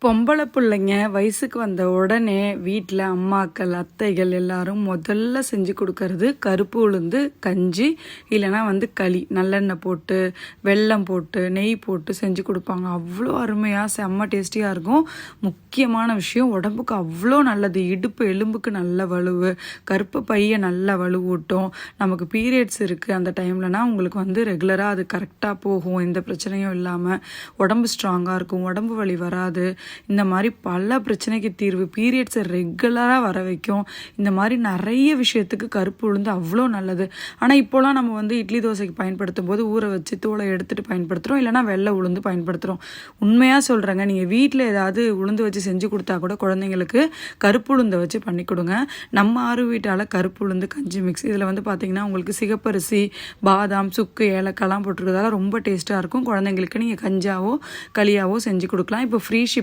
பொம்பளை பிள்ளைங்க வயசுக்கு வந்த உடனே வீட்டில் அம்மாக்கள் அத்தைகள் எல்லாரும் முதல்ல செஞ்சு கொடுக்கறது கருப்பு உளுந்து கஞ்சி, இல்லைனா களி நல்லெண்ணெய் போட்டு வெல்லம் போட்டு நெய் போட்டு செஞ்சு கொடுப்பாங்க. அவ்வளோ அருமையாக செம்ம டேஸ்டியாக இருக்கும். முக்கியமான விஷயம், உடம்புக்கு அவ்வளோ நல்லது. இடுப்பு எலும்புக்கு நல்ல வலுவு, கருப்பு பையை நல்ல வலுவூட்டும். நமக்கு பீரியட்ஸ் இருக்குது அந்த டைம்லனா உங்களுக்கு ரெகுலராக அது கரெக்டாக போகும், எந்த பிரச்சனையும் இல்லாமல். உடம்பு ஸ்ட்ராங்காக இருக்கும், உடம்பு வலி வராது. இந்த மாதிரி பல பிரச்சனைக்கு தீர்வு, பீரியட்ஸை ரெகுலராக வர வைக்கும். இந்த மாதிரி நிறைய விஷயத்துக்கு கருப்பு உளுந்து அவ்வளோ நல்லது. ஆனால் இப்போலாம் நம்ம இட்லி தோசைக்கு பயன்படுத்தும் போது ஊற வச்சு தூளை எடுத்துகிட்டு பயன்படுத்துகிறோம், இல்லைனா வெள்ளை உளுந்து பயன்படுத்துகிறோம். உண்மையாக சொல்கிறேங்க, நீங்கள் வீட்டில் ஏதாவது உளுந்து வச்சு செஞ்சு கொடுத்தா கூட குழந்தைங்களுக்கு கருப்பு உளுந்தை வச்சு பண்ணி கொடுங்க. நம்ம ஆறு வீட்டால் கருப்பு உளுந்து கஞ்சி மிக்ஸ். இதில் பார்த்தீங்கன்னா உங்களுக்கு சிகப்பரிசி, பாதாம், சுக்கு, ஏலக்காய்லாம் போட்டிருக்கிறதால ரொம்ப டேஸ்ட்டாக இருக்கும். குழந்தைங்களுக்கு நீங்கள் கஞ்சாவோ களியாவோ செஞ்சு கொடுக்கலாம். இப்போ ஃப்ரீ ஷிப்